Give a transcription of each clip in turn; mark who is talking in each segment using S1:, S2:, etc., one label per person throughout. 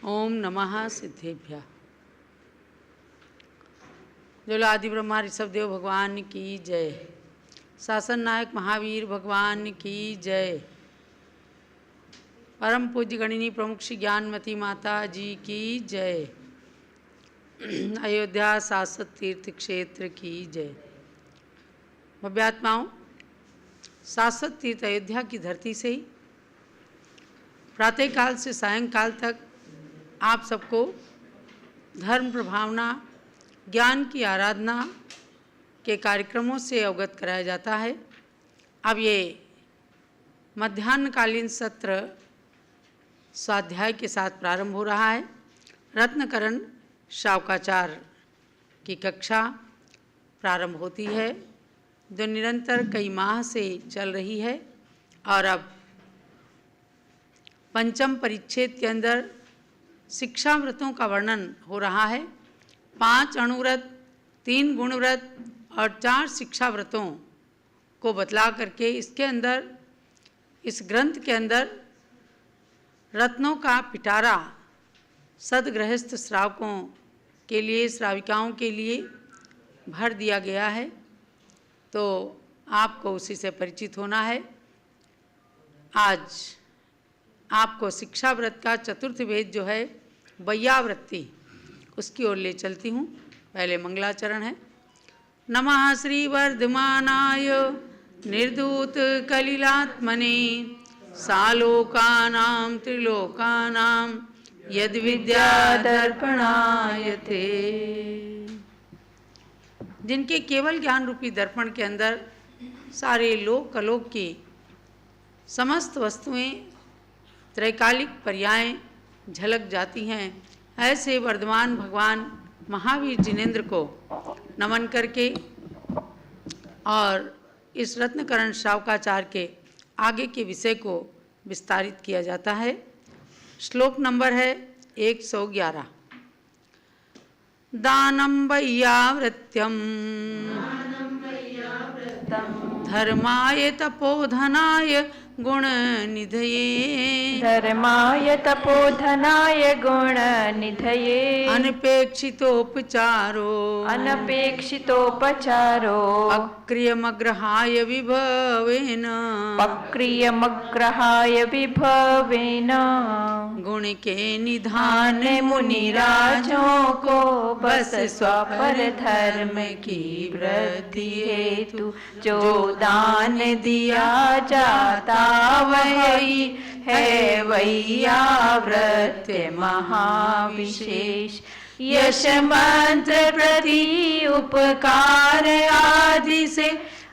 S1: ओम नमः सिद्धेभ्यः। जो आदि ब्रह्मा ऋषभदेव भगवान की जय। शासन नायक महावीर भगवान की जय। परम पूज्य गणिनी प्रमुख श्री ज्ञानमती माता जी की जय। अयोध्या शाश्वत तीर्थ क्षेत्र की जय। भव्यात्माओं, शाश्वत तीर्थ अयोध्या की धरती से ही प्रातःकाल से सायंकाल तक आप सबको धर्म प्रभावना, ज्ञान की आराधना के कार्यक्रमों से अवगत कराया जाता है। अब ये मध्याह्नकालीन सत्र स्वाध्याय के साथ प्रारंभ हो रहा है। रत्नकरण शावकाचार्य की कक्षा प्रारंभ होती है, जो निरंतर कई माह से चल रही है और अब पंचम परिच्छेद के अंदर शिक्षा व्रतों का वर्णन हो रहा है। 5 अणुव्रत, 3 गुणव्रत और 4 शिक्षा व्रतों को बतला करके इसके अंदर, इस ग्रंथ के अंदर रत्नों का पिटारा सदगृहस्थ श्रावकों के लिए, श्राविकाओं के लिए भर दिया गया है। तो आपको उसी से परिचित होना है। आज आपको शिक्षा व्रत का चतुर्थ वेद जो है वैयावृत्ति, उसकी ओर ले चलती हूँ। पहले मंगलाचरण है। नमः श्री वर्धमानाय निर्धूत कलिलात्मने सालोकानां त्रिलोकानां यद विद्या दर्पणाय ते। जिनके केवल ज्ञान रूपी दर्पण के अंदर सारे लोक अलोक की समस्त वस्तुएं त्रैकालिक पर्याय झलक जाती हैं, ऐसे वर्धमान भगवान महावीर जिनेन्द्र को नमन करके और इस रत्नकरण शावकाचार्य के आगे के विषय को विस्तारित किया जाता है। श्लोक नंबर है 111। दानं वैयावृत्यं धर्माय तपोधनाय गुणनिधये।
S2: धर्माय तपोधनाय गुणनिधये।
S1: अनपेक्षितोपचारो
S2: अनपेक्षितोपचारो
S1: अक्रियमग्रहाय विभवेन।
S2: अक्रियमग्रहाय विभवेन।
S1: गुण के निधान
S2: मुनिराजों को बस स्वपर धर्म की वृद्धि हेतु जो दान दिया जाता वही है वैयाव्रत महाविशेष। यश मंत्र प्रति उपकार आदि से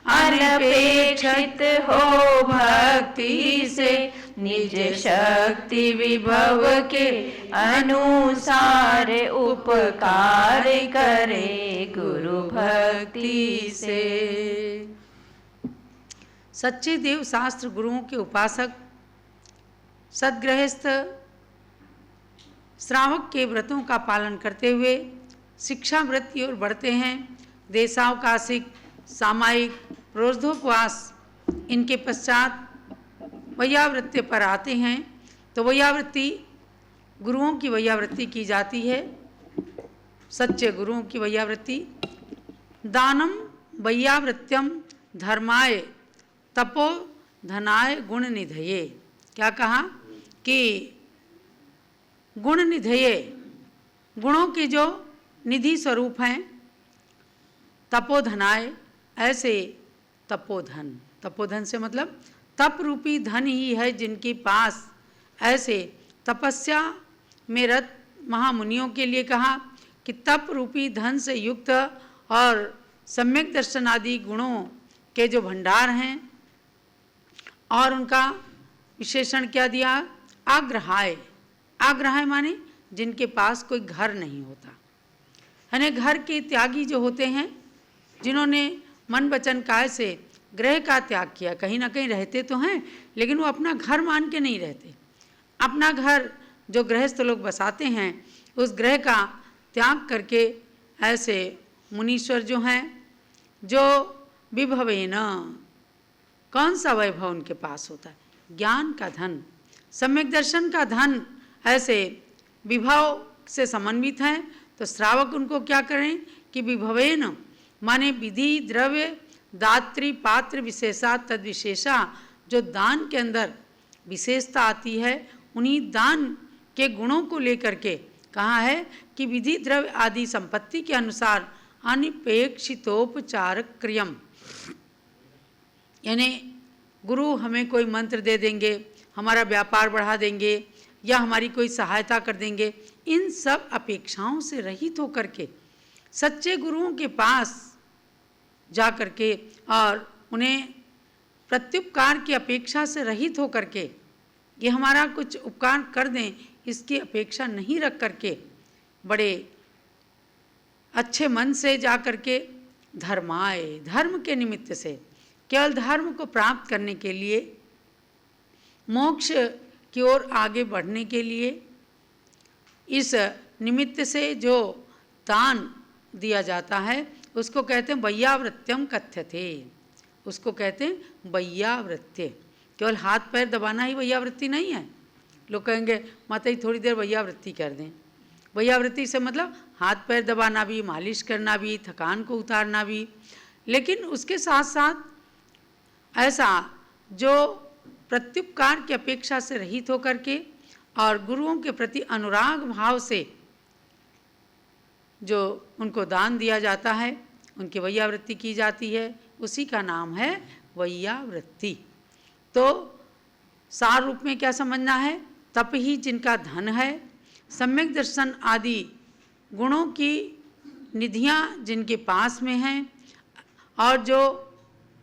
S2: अनपेक्षित हो भक्ति से निज शक्ति विभव के अनुसार उपकार करे गुरु भक्ति से।
S1: सच्चे देव शास्त्र गुरुओं के उपासक सदगृहस्थ श्रावक के व्रतों का पालन करते हुए शिक्षा व्रत की ओर बढ़ते हैं। देशावकाशिक, सामायिक, प्रोर्धोपवास, इनके पश्चात वैयावृत्ति पर आते हैं। तो वैयावृत्ति, गुरुओं की वैयावृत्ति की जाती है, सच्चे गुरुओं की वैयावृत्ति। दानम वैयावृत्यम धर्माय तपो धनाय गुण निधये। क्या कहा कि गुण निधये, गुणों के जो निधि स्वरूप हैं, तपोधनाय, ऐसे तपोधन, तपोधन से मतलब तप रूपी धन ही है जिनके पास, ऐसे तपस्या में रत महामुनियों के लिए कहा कि तप रूपी धन से युक्त और सम्यक दर्शन आदि गुणों के जो भंडार हैं, और उनका विशेषण क्या दिया? आग्रहाय। आग्रहाय माने जिनके पास कोई घर नहीं होता, यानी घर के त्यागी जो होते हैं, जिन्होंने मन वचन काय से गृह का त्याग किया। कहीं ना कहीं रहते तो हैं, लेकिन वो अपना घर मान के नहीं रहते। अपना घर जो गृहस्थ लोग बसाते हैं, उस गृह का त्याग करके ऐसे मुनीश्वर जो हैं, जो विभवेन, कौन सा वैभव उनके पास होता है? ज्ञान का धन, सम्यक दर्शन का धन, ऐसे विभव से समन्वित हैं, तो श्रावक उनको क्या करें कि विभवेन माने विधि द्रव्य दात्री पात्र विशेषा तद विशेषा, जो दान के अंदर विशेषता आती है उन्हीं दान के गुणों को लेकर के कहा है कि विधि द्रव्य आदि संपत्ति के अनुसार अनपेक्षितोपचार क्रियम, यानी गुरु हमें कोई मंत्र दे देंगे, हमारा व्यापार बढ़ा देंगे या हमारी कोई सहायता कर देंगे, इन सब अपेक्षाओं से रहित होकर के सच्चे गुरुओं के पास जा कर के और उन्हें प्रत्युपकार की अपेक्षा से रहित होकर के ये हमारा कुछ उपकार कर दें, इसकी अपेक्षा नहीं रख करके बड़े अच्छे मन से जा कर के धर्माए, धर्म के निमित्त से, केवल धर्म को प्राप्त करने के लिए, मोक्ष की ओर आगे बढ़ने के लिए, इस निमित्त से जो दान दिया जाता है उसको कहते हैं वैयावृत्यम कथ्यते, उसको कहते हैं वैयावृत्य। केवल हाथ पैर दबाना ही वैयावृत्ति नहीं है। लोग कहेंगे माता जी थोड़ी देर वैयावृत्ति कर दें। वैयावृत्ति से मतलब हाथ पैर दबाना भी, मालिश करना भी, थकान को उतारना भी, लेकिन उसके साथ साथ ऐसा जो प्रत्युपकार की अपेक्षा से रहित होकर के और गुरुओं के प्रति अनुराग भाव से जो उनको दान दिया जाता है, उनकी वैयावृत्ति की जाती है, उसी का नाम है वैयावृत्ति। तो सार रूप में क्या समझना है? तप ही जिनका धन है, सम्यक दर्शन आदि गुणों की निधियाँ जिनके पास में हैं और जो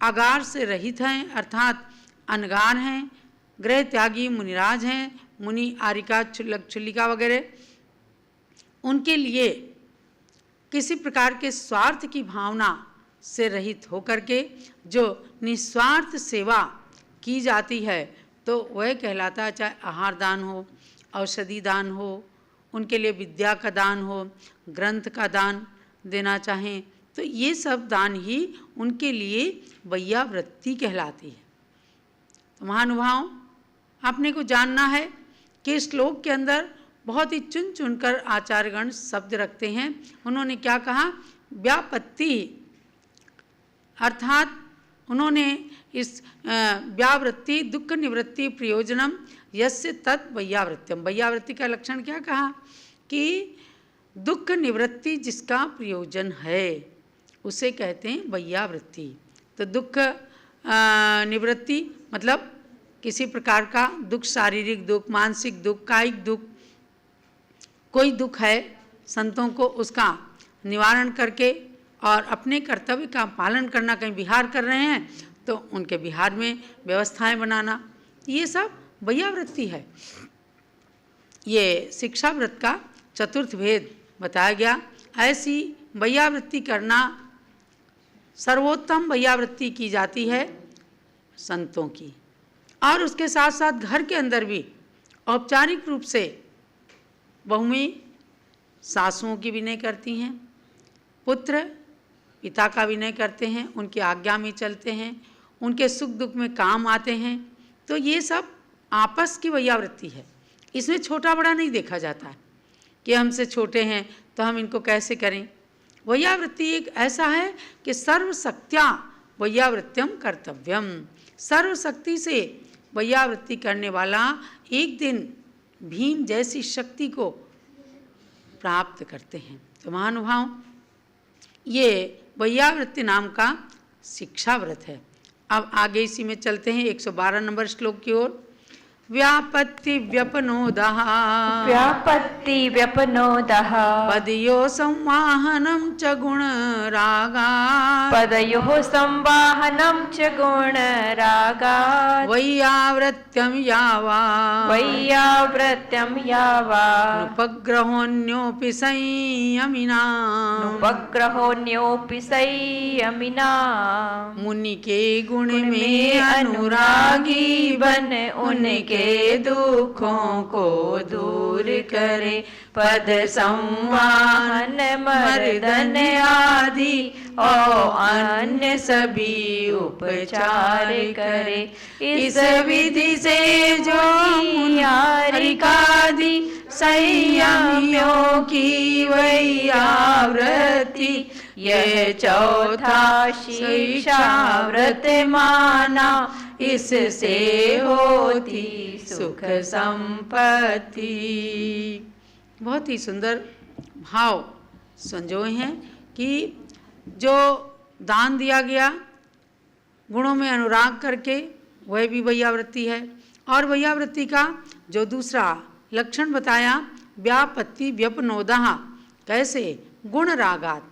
S1: आगार से रहित हैं अर्थात अनगार हैं, गृह त्यागी मुनिराज हैं, मुनि आरिका छुल्लिका वगैरह, उनके लिए किसी प्रकार के स्वार्थ की भावना से रहित होकर के जो निस्वार्थ सेवा की जाती है तो वह कहलाता है, चाहे आहार दान हो, औषधि दान हो, उनके लिए विद्या का दान हो, ग्रंथ का दान देना चाहें, तो ये सब दान ही उनके लिए वैयावृत्ति कहलाती है। तो महानुभाव, आपने को जानना है कि श्लोक के अंदर बहुत ही चुन चुनकर आचार्यगण शब्द रखते हैं। उन्होंने क्या कहा? व्यापत्ति, अर्थात उन्होंने इस व्यावृत्ति दुख निवृत्ति प्रयोजनम यस्य तत् वैयावृत्यम, वैयावृत्ति का लक्षण क्या कहा कि दुख निवृत्ति जिसका प्रयोजन है उसे कहते हैं वैयावृत्ति। तो दुख निवृत्ति मतलब किसी प्रकार का दुख, शारीरिक दुख, मानसिक दुख, कायिक दुख, कोई दुख है संतों को उसका निवारण करके और अपने कर्तव्य का पालन करना, कहीं विहार कर रहे हैं तो उनके विहार में व्यवस्थाएं बनाना, ये सब वैयावृत्ति है। ये शिक्षा व्रत का चतुर्थ भेद बताया गया। ऐसी वैयावृत्ति करना, सर्वोत्तम वैयावृत्ति की जाती है संतों की। और उसके साथ साथ घर के अंदर भी औपचारिक रूप से बहुएं सासुओं की विनय करती हैं, पुत्र पिता का विनय करते हैं, उनकी आज्ञा में चलते हैं, उनके सुख दुख में काम आते हैं। तो ये सब आपस की वैयावृत्ति है। इसमें छोटा बड़ा नहीं देखा जाता है कि हमसे छोटे हैं तो हम इनको कैसे करें। वैयावृत्ति एक ऐसा है कि सर्वशक्त्या वैयावृत्यम कर्तव्यम, सर्वशक्ति से वैयावृत्ति करने वाला एक दिन भीम जैसी शक्ति को प्राप्त करते हैं। तो महानुभाव, ये वैयावृत्ति नाम का शिक्षा व्रत है। अब आगे इसी में चलते हैं 112 नंबर श्लोक की ओर। व्यापत्ति व्यपनोदः,
S2: व्यापत्ति व्यपनोदः,
S1: पदयो संवाहनं च गुणरागात्,
S2: पदयोः संवाहनं च गुणरागात्,
S1: वैयावृत्यं यावा,
S2: वैयावृत्यं यावा,
S1: उपग्रहोऽन्योऽपि संयमिना,
S2: उपग्रहोऽन्योऽपि संयमिना,
S1: मुनि के गुण में
S2: में अनुरागी बन उनके के दुखों को दूर करे, पद संवाहन मर्दन आदि और अन्य सभी उपचार करे। इस विधि से जो मुनियारिकादि संयमियों की वैयावृत्ति, यह चौथा शीर्षाव्रत माना, इससे होती सुख संपत्ति।
S1: बहुत ही सुंदर भाव संजोए हैं कि जो दान दिया गया गुणों में अनुराग करके, वह भी वैयावृत्ति है। और वैयावृत्ति का जो दूसरा लक्षण बताया, व्यापत्ति व्यपनोदः, कैसे गुण रागात,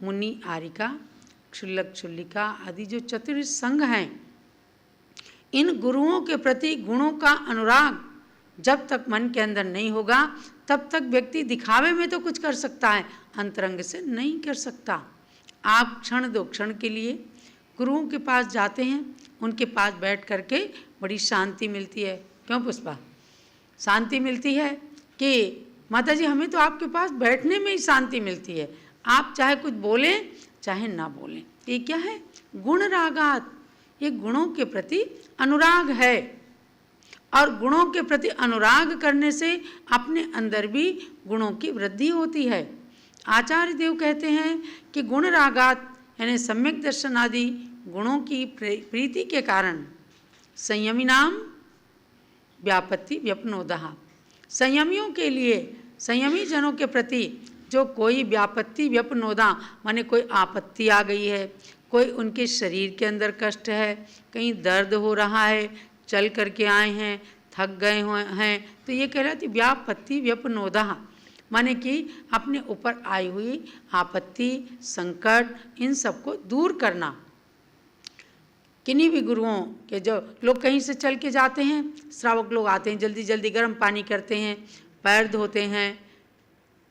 S1: मुनि आरिका क्षुल्लक क्षुल्लिका आदि जो चतुर्थ संघ हैं, इन गुरुओं के प्रति गुणों का अनुराग जब तक मन के अंदर नहीं होगा, तब तक व्यक्ति दिखावे में तो कुछ कर सकता है, अंतरंग से नहीं कर सकता। आप क्षण दो क्षण के लिए गुरुओं के पास जाते हैं, उनके पास बैठ करके बड़ी शांति मिलती है। क्यों पुष्पा? शांति मिलती है कि माता जी हमें तो आपके पास बैठने में ही शांति मिलती है। आप चाहे कुछ बोलें चाहे ना बोलें, ये क्या है? गुण रागात, ये गुणों के प्रति अनुराग है। और गुणों के प्रति अनुराग करने से अपने अंदर भी गुणों की वृद्धि होती है। आचार्य देव कहते हैं कि गुण रागात यानी सम्यक दर्शन आदि गुणों की प्रीति के कारण संयमी नाम व्यापत्ति व्यपनोदः, संयमियों के लिए, संयमी जनों के प्रति जो कोई व्यापत्ति व्यपनोदा माने कोई आपत्ति आ गई है, कोई उनके शरीर के अंदर कष्ट है, कहीं दर्द हो रहा है, चल करके आए हैं, थक गए हुए हैं, तो ये कहलाती व्यापत्ति व्यपनोदः, माने कि अपने ऊपर आई हुई आपत्ति संकट इन सबको दूर करना। किन्हीं भी गुरुओं के, जो लोग कहीं से चल के जाते हैं, श्रावक लोग आते हैं, जल्दी जल्दी गर्म पानी करते हैं, पैर धोते हैं,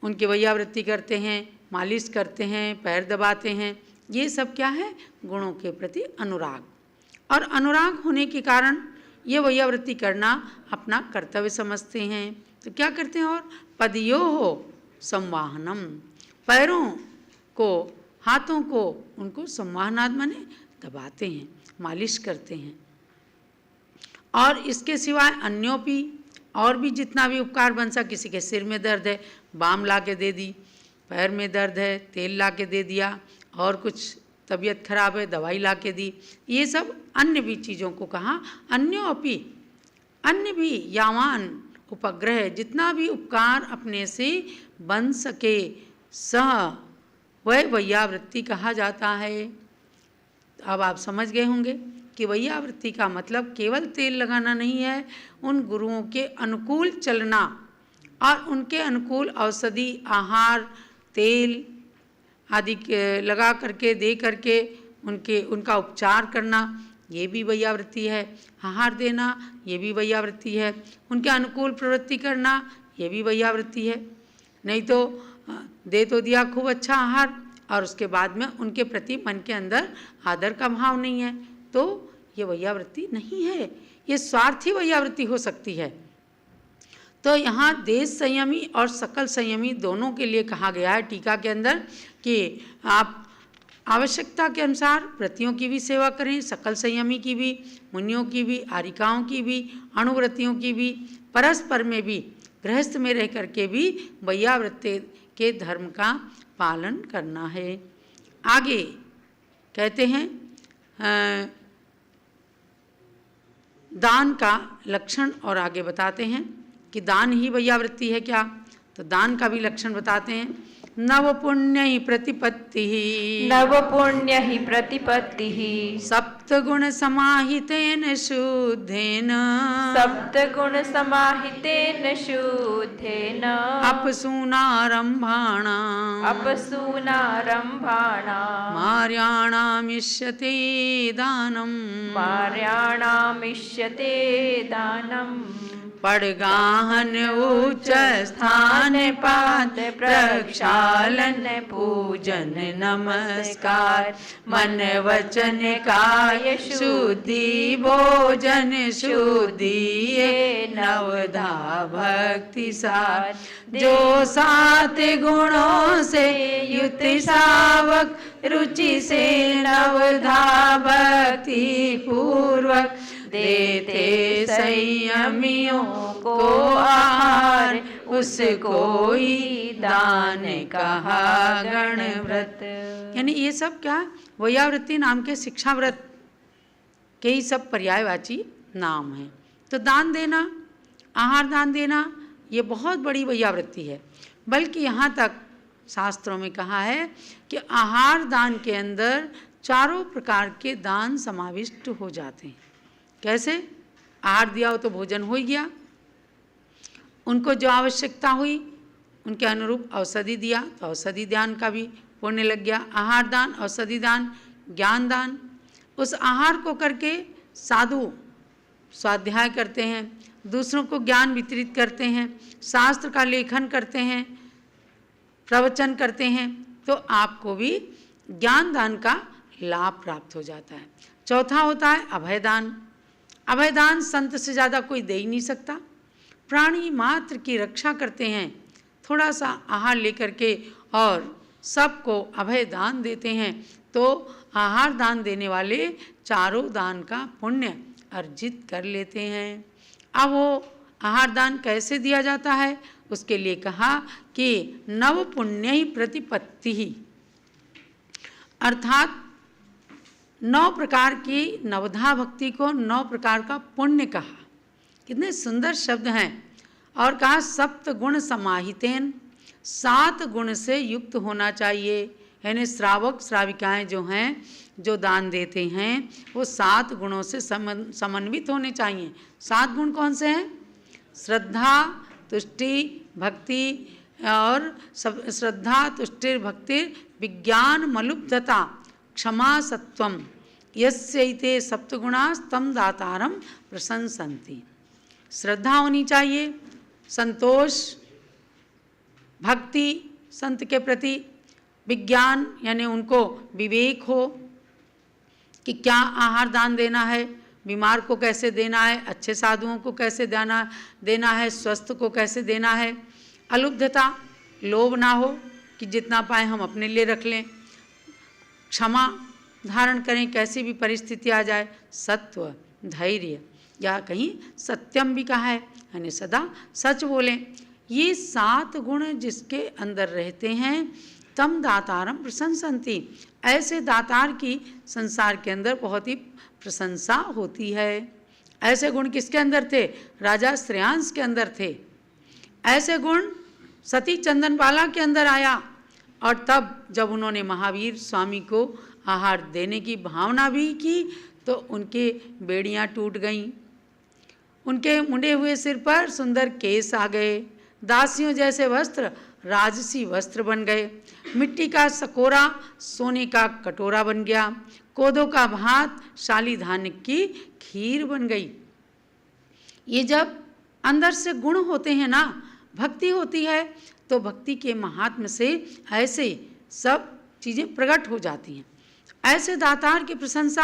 S1: उनकी वैयावृत्ति करते हैं, मालिश करते हैं, पैर दबाते हैं, ये सब क्या है? गुणों के प्रति अनुराग। और अनुराग होने के कारण ये वैयावृत्ति करना अपना कर्तव्य समझते हैं। तो क्या करते हैं? और पदयो हो संवाहनम, पैरों को हाथों को उनको संवाहनाद माने दबाते हैं, मालिश करते हैं। और इसके सिवाय अन्योपी और भी जितना भी उपकार बन सा, किसी के सिर में दर्द है बाम ला के दे दी, पैर में दर्द है तेल ला के दे दिया, और कुछ तबीयत खराब है दवाई ला के दी, ये सब अन्य भी चीज़ों को कहा। अन्योपि, अन्य भी यावान उपग्रह, जितना भी उपकार अपने से बन सके, सह वह वैयावृत्ति कहा जाता है। अब आप समझ गए होंगे कि वैयावृत्ति का मतलब केवल तेल लगाना नहीं है, उन गुरुओं के अनुकूल चलना और उनके अनुकूल औषधि आहार तेल आदि लगा करके दे करके उनका उपचार करना, ये भी वैयावृत्ति है। आहार देना ये भी वैयावृत्ति है। उनके अनुकूल प्रवृत्ति करना ये भी वैयावृत्ति है। नहीं तो दे तो दिया खूब अच्छा आहार और उसके बाद में उनके प्रति मन के अंदर आदर का भाव नहीं है, तो ये वैयावृत्ति नहीं है, ये स्वार्थी वैयावृत्ति हो सकती है। तो यहाँ देश संयमी और सकल संयमी दोनों के लिए कहा गया है टीका के अंदर कि आप आवश्यकता के अनुसार व्रतियों की भी सेवा करें, सकल संयमी की भी, मुनियों की भी, आरिकाओं की भी, अणुव्रतियों की भी, परस्पर में भी, गृहस्थ में रह करके भी वैयावृत्ति के धर्म का पालन करना है। आगे कहते हैं दान का लक्षण और आगे बताते हैं कि दान ही वैयावृत्ति है क्या, तो दान का भी लक्षण बताते हैं। नव पुण्य ही प्रतिपत्ति,
S2: नव पुण्य ही प्रतिपत्ति,
S1: सप्त गुण समाहितेन शुद्धेन,
S2: सप्त गुण समाहितेन शुद्धेन,
S1: अपसूनारंभाणाम्,
S2: अपसूनारंभाणाम्,
S1: मार्याणामिष्यते दानम्,
S2: मार्याणामिष्यते दानम्,
S1: पड़गाहन उच्च स्थान पाद प्रक्षालन पूजन नमस्कार मन वचन काय शुद्धि भोजन शुद्धि ये नवधा भक्ति सार जो 7 गुणों से युक्त सावक रुचि से नवधा भक्ति पूर्वक देते संयमियों को आहार उसको ही दान कहा गण व्रत। यानी ये सब क्या वैयावृत्ति नाम के शिक्षा व्रत के ही सब पर्यायवाची नाम है। तो दान देना, आहार दान देना, ये बहुत बड़ी वैयावृत्ति है। बल्कि यहाँ तक शास्त्रों में कहा है कि आहार दान के अंदर 4 प्रकार के दान समाविष्ट हो जाते हैं। कैसे? आहार दिया हो तो भोजन हो ही गया, उनको जो आवश्यकता हुई उनके अनुरूप औषधि दिया तो औषधि दान का भी पुण्य लग गया। आहार दान, औषधि दान, ज्ञान दान, उस आहार को करके साधु स्वाध्याय करते हैं, दूसरों को ज्ञान वितरित करते हैं, शास्त्र का लेखन करते हैं, प्रवचन करते हैं, तो आपको भी ज्ञान दान का लाभ प्राप्त हो जाता है। चौथा होता है अभयदान। अभयदान संत से ज़्यादा कोई दे ही नहीं सकता। प्राणी मात्र की रक्षा करते हैं, थोड़ा सा आहार लेकर के और सबको अभय दान देते हैं, तो आहार दान देने वाले 4 दान का पुण्य अर्जित कर लेते हैं। अब वो आहार दान कैसे दिया जाता है, उसके लिए कहा कि नव पुण्य ही प्रतिपत्ति ही, अर्थात 9 प्रकार की नवधा भक्ति को 9 प्रकार का पुण्य कहा। कितने सुंदर शब्द हैं। और कहा 7 गुण समाहितेन, 7 गुण से युक्त होना चाहिए। यानी श्रावक श्राविकाएं जो हैं, जो दान देते हैं, वो 7 गुणों से समन्वित होने चाहिए। 7 गुण कौन से हैं? श्रद्धा, तुष्टि, भक्ति और श्रद्धा, तुष्टि, भक्ति, विज्ञान, मलुब्धता, क्षमा, सत्वम, यस्यैते 7 गुणास्तम दातारम प्रशंसन्ति। श्रद्धा होनी चाहिए, संतोष, भक्ति संत के प्रति, विज्ञान यानी उनको विवेक हो कि क्या आहार दान देना है, बीमार को कैसे देना है, अच्छे साधुओं को कैसे देना है, स्वस्थ को कैसे देना है। अलुब्धता, लोभ ना हो कि जितना पाए हम अपने लिए रख लें। क्षमा धारण करें कैसी भी परिस्थिति आ जाए। सत्व, धैर्य, या कहीं सत्यम भी कहा है, यानी सदा सच बोलें। ये 7 गुण जिसके अंदर रहते हैं, तम दातारम प्रशंसन्ति, ऐसे दातार की संसार के अंदर बहुत ही प्रशंसा होती है। ऐसे गुण किसके अंदर थे? राजा श्रेयांश के अंदर थे। ऐसे गुण सती चंदनबाला के अंदर आया, और तब जब उन्होंने महावीर स्वामी को आहार देने की भावना भी की तो उनके बेड़ियां टूट गईं, उनके मुंडे हुए सिर पर सुंदर केस आ गए, दासियों जैसे वस्त्र राजसी वस्त्र बन गए, मिट्टी का सकोरा सोने का कटोरा बन गया, कोदों का भात शाली धान्य की खीर बन गई। ये जब अंदर से गुण होते हैं ना, भक्ति होती है, तो भक्ति के महात्म्य से ऐसे सब चीज़ें प्रकट हो जाती हैं। ऐसे दातार की प्रशंसा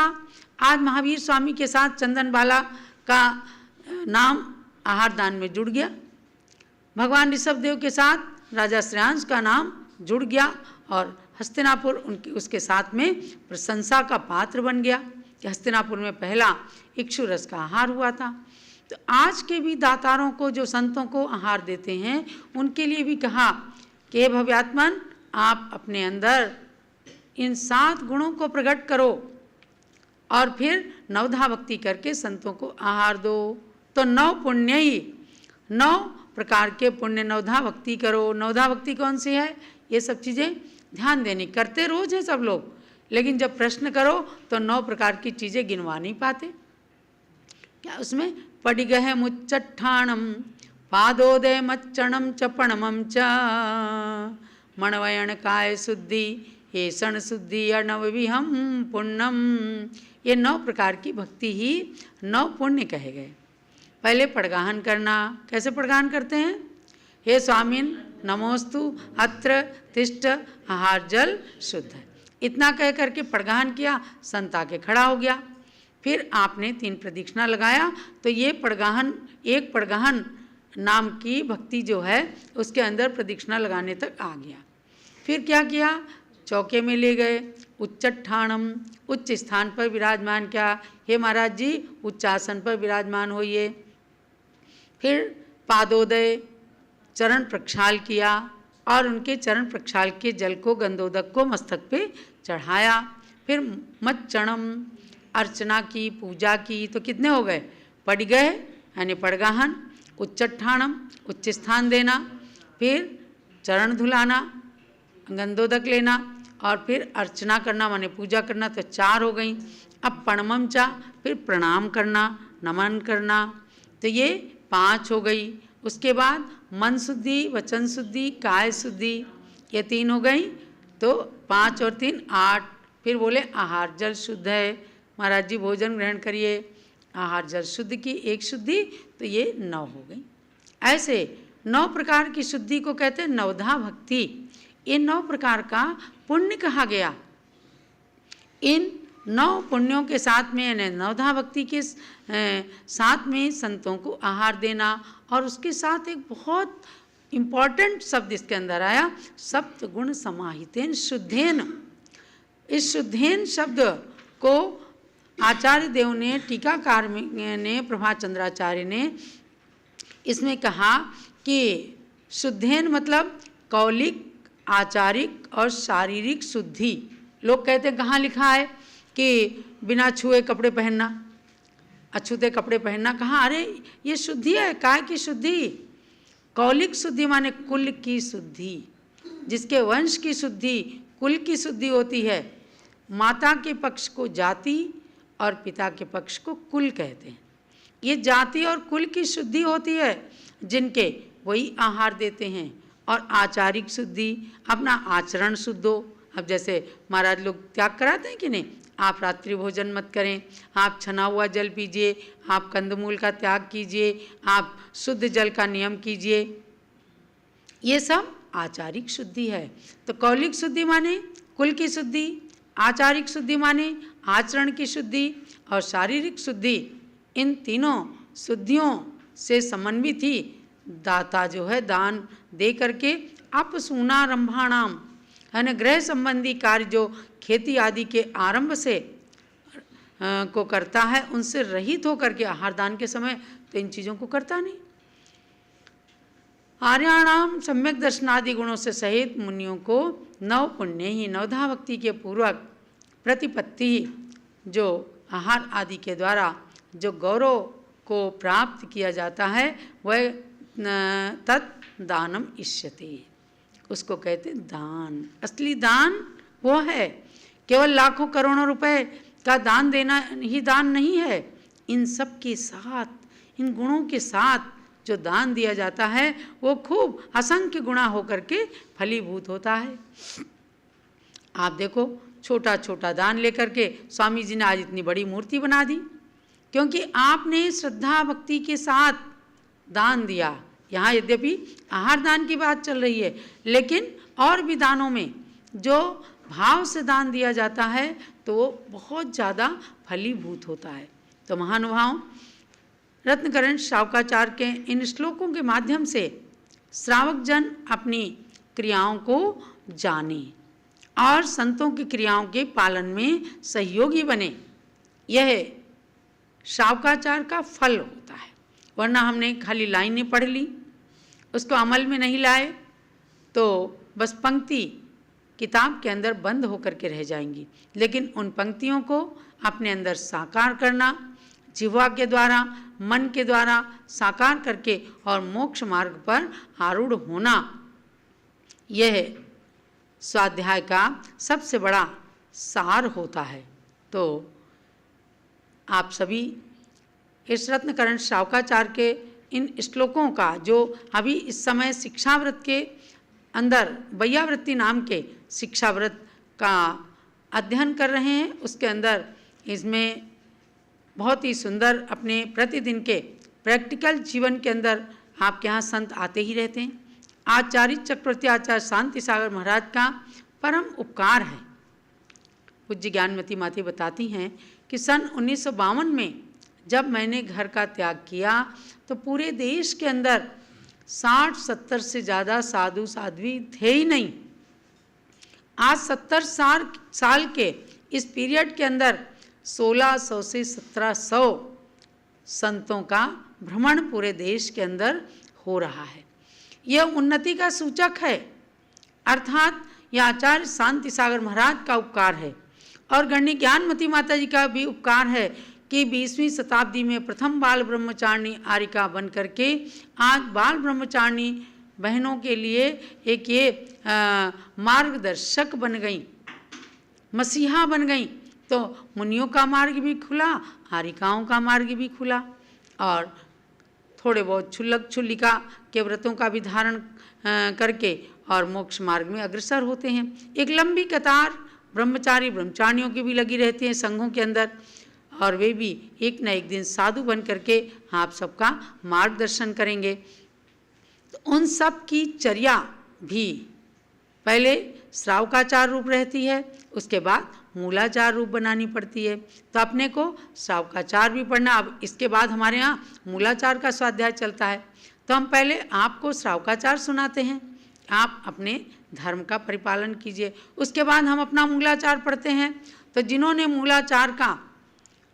S1: आज महावीर स्वामी के साथ चंदनबाला का नाम आहार दान में जुड़ गया, भगवान ऋषभदेव के साथ राजा श्रेयांश का नाम जुड़ गया, और हस्तिनापुर उसके साथ में प्रशंसा का पात्र बन गया कि हस्तिनापुर में पहला इक्षु रस का आहार हुआ था। तो आज के भी दातारों को, जो संतों को आहार देते हैं, उनके लिए भी कहा कि हे भव्यात्मन, आप अपने अंदर इन 7 गुणों को प्रकट करो और फिर नवधा भक्ति करके संतों को आहार दो। तो 9 पुण्य ही, 9 प्रकार के पुण्य, नवधा भक्ति करो। नवधा भक्ति कौन सी है? ये सब चीज़ें ध्यान देनी, करते रोज है सब लोग, लेकिन जब प्रश्न करो तो 9 प्रकार की चीज़ें गिनवा नहीं पाते। क्या उसमें? पडिगह मुच्चट्ठाणम पादोदय मच्चणम चपणमम च मणवयण काय शुद्धि ये क्षण शुद्धि अनवविहम पुण्यम। ये 9 प्रकार की भक्ति ही 9 पुण्य कहे गए। पहले पड़गाहन करना। कैसे पड़गाहन करते हैं? हे स्वामिन नमोस्तु अत्र तिष्ठ आहार जल शुद्ध है, इतना कह करके पड़गाहन किया। संत आके खड़ा हो गया। फिर आपने 3 प्रदक्षिणा लगाया। तो ये पड़गाहन, एक पड़गाहन नाम की भक्ति जो है उसके अंदर प्रदक्षिणा लगाने तक आ गया। फिर क्या किया? चौके में ले गए, उच्चट्ठाणम, उच्च स्थान पर विराजमान किया। हे महाराज जी उच्च आसन पर विराजमान होइए। फिर पादोदय, चरण प्रक्षाल किया और उनके चरण प्रक्षाल के जल को, गंधोदक को मस्तक पे चढ़ाया। फिर मच्चणम, अर्चना की, पूजा की। तो कितने हो गए? पड़ गए यानी पड़गाहन, उच्चट्ठाणम उच्च स्थान देना, फिर चरण धुलाना, गंधोदक लेना और फिर अर्चना करना माने पूजा करना। तो 4 हो गई। अब प्रणमम चा, फिर प्रणाम करना, नमन करना। तो ये 5 हो गई। उसके बाद मन शुद्धि, वचन शुद्धि, काय शुद्धि, ये 3 हो गई। तो 5 और 3 8। फिर बोले आहार जल शुद्ध है, महाराज जी भोजन ग्रहण करिए। आहार जल शुद्ध की 1 शुद्धि, तो ये 9 हो गई। ऐसे 9 प्रकार की शुद्धि को कहते हैं नवधा भक्ति। ये 9 प्रकार का पुण्य कहा गया। इन 9 पुण्यों के साथ में यानी नवधा भक्ति के साथ में संतों को आहार देना। और उसके साथ एक बहुत इम्पॉर्टेंट शब्द इसके अंदर आया, सप्त गुण समाहितेन शुद्धेन। इस शुद्धेन शब्द को आचार्य देव ने, टीकाकार ने, प्रभात चंद्राचार्य ने इसमें कहा कि शुद्धेन मतलब कौलिक, आचारिक और शारीरिक शुद्धि। लोग कहते हैं कहाँ लिखा है कि बिना छुए कपड़े पहनना, अछूते कपड़े पहनना? कहाँ? अरे ये शुद्धि है। काय की शुद्धि? कौलिक शुद्धि माने कुल की शुद्धि, जिसके वंश की शुद्धि, कुल की शुद्धि होती है। माता के पक्ष को जाति और पिता के पक्ष को कुल कहते हैं। ये जाति और कुल की शुद्धि होती है जिनके, वही आहार देते हैं। और आचारिक शुद्धि, अपना आचरण शुद्ध हो। अब जैसे महाराज लोग त्याग कराते हैं कि नहीं, आप रात्रि भोजन मत करें, आप छना हुआ जल पीजिए, आप कंदमूल का त्याग कीजिए, आप शुद्ध जल का नियम कीजिए। ये सब आचारिक शुद्धि है। तो कौलिक शुद्धि माने कुल की शुद्धि, आचारिक शुद्धि माने आचरण की शुद्धि, और शारीरिक शुद्धि। इन तीनों शुद्धियों से समन्वित ही दाता जो है दान दे करके अपसूनारंभाणाम यानी गृह संबंधी कार्य जो खेती आदि के आरंभ से को करता है, उनसे रहित होकर के आहार दान के समय तो इन चीज़ों को करता नहीं। आर्याणाम सम्यक दर्शनादि गुणों से सहित मुनियों को 9 पुण्य ही, नवधा भक्ति के पूर्वक प्रतिपत्ति जो आहार आदि के द्वारा जो गौरव को प्राप्त किया जाता है, वह तत् दानम इष्यते, उसको कहते हैं दान। असली दान वो है, केवल लाखों करोड़ों रुपए का दान देना ही दान नहीं है। इन सब के साथ, इन गुणों के साथ जो दान दिया जाता है वो खूब असंख्य गुणा होकर के फलीभूत होता है। आप देखो, छोटा छोटा दान लेकर के स्वामी जी ने आज इतनी बड़ी मूर्ति बना दी, क्योंकि आपने श्रद्धा भक्ति के साथ दान दिया। यहाँ यद्यपि आहार दान की बात चल रही है, लेकिन और भी दानों में जो भाव से दान दिया जाता है तो वो बहुत ज़्यादा फलीभूत होता है। तो महानुभाव, रत्नकरण शावकाचार्य के इन श्लोकों के माध्यम से श्रावक जन अपनी क्रियाओं को जाने और संतों की क्रियाओं के पालन में सहयोगी बने, यह शावकाचार का फल होता है। वरना हमने खाली लाइनें पढ़ ली, उसको अमल में नहीं लाए तो बस पंक्ति किताब के अंदर बंद होकर के रह जाएंगी। लेकिन उन पंक्तियों को अपने अंदर साकार करना, जिह्वा के द्वारा, मन के द्वारा साकार करके और मोक्ष मार्ग पर आरूढ़ होना, यह स्वाध्याय का सबसे बड़ा सार होता है। तो आप सभी इस रत्नकरण शावकाचार्य के इन श्लोकों का जो अभी इस समय शिक्षाव्रत के अंदर वैयावृत्ति नाम के शिक्षाव्रत का अध्ययन कर रहे हैं, उसके अंदर इसमें बहुत ही सुंदर अपने प्रतिदिन के प्रैक्टिकल जीवन के अंदर आपके यहाँ संत आते ही रहते हैं। आचार्य चक्रवर्ती आचार्य शांति सागर महाराज का परम उपकार है। पूज्य ज्ञानमती माता बताती हैं कि सन 1952 में जब मैंने घर का त्याग किया तो पूरे देश के अंदर 60-70 से ज़्यादा साधु साध्वी थे ही नहीं। आज 70 साल के इस पीरियड के अंदर 1600 से 1700 संतों का भ्रमण पूरे देश के अंदर हो रहा है। यह उन्नति का सूचक है, अर्थात यह आचार्य शांति सागर महाराज का उपकार है और गणनी ज्ञानमती माता जी का भी उपकार है कि 20वीं शताब्दी में प्रथम बाल ब्रह्मचारिणी आरिका बन करके आज बाल ब्रह्मचारिणी बहनों के लिए एक ये मार्गदर्शक बन गई, मसीहा बन गई। तो मुनियों का मार्ग भी खुला, आरिकाओं का मार्ग भी खुला और थोड़े बहुत क्षुल्लक क्षुल्लिका के व्रतों का भी धारण करके और मोक्ष मार्ग में अग्रसर होते हैं। एक लंबी कतार ब्रह्मचारी ब्रह्मचारिणियों की भी लगी रहती है संघों के अंदर और वे भी एक न एक दिन साधु बन करके आप सबका मार्गदर्शन करेंगे। तो उन सब की चर्या भी पहले श्रावकाचार रूप रहती है, उसके बाद मूलाचार रूप बनानी पड़ती है। तो अपने को श्रावकाचार भी पढ़ना, अब इसके बाद हमारे यहाँ मूलाचार का स्वाध्याय चलता है। तो हम पहले आपको श्रावकाचार सुनाते हैं, आप अपने धर्म का परिपालन कीजिए। उसके बाद हम अपना मूलाचार पढ़ते हैं। तो जिन्होंने मूलाचार का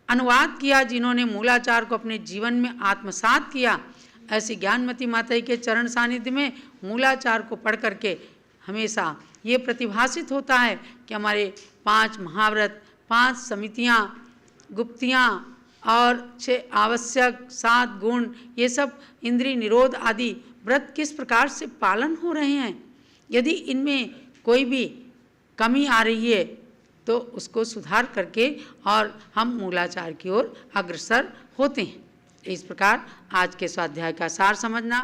S1: अनुवाद किया, जिन्होंने मूलाचार को अपने जीवन में आत्मसात किया, ऐसी ज्ञानमती माता के चरण सानिध्य में मूलाचार को पढ़ करके हमेशा ये प्रतिभासित होता है कि हमारे 5 महाव्रत, 5 समितियाँ, गुप्तियाँ और 6 आवश्यक 7 गुण, ये सब इंद्रिय निरोध आदि व्रत किस प्रकार से पालन हो रहे हैं। यदि इनमें कोई भी कमी आ रही है तो उसको सुधार करके और हम मूलाचार की ओर अग्रसर होते हैं। इस प्रकार आज के स्वाध्याय का सार समझना।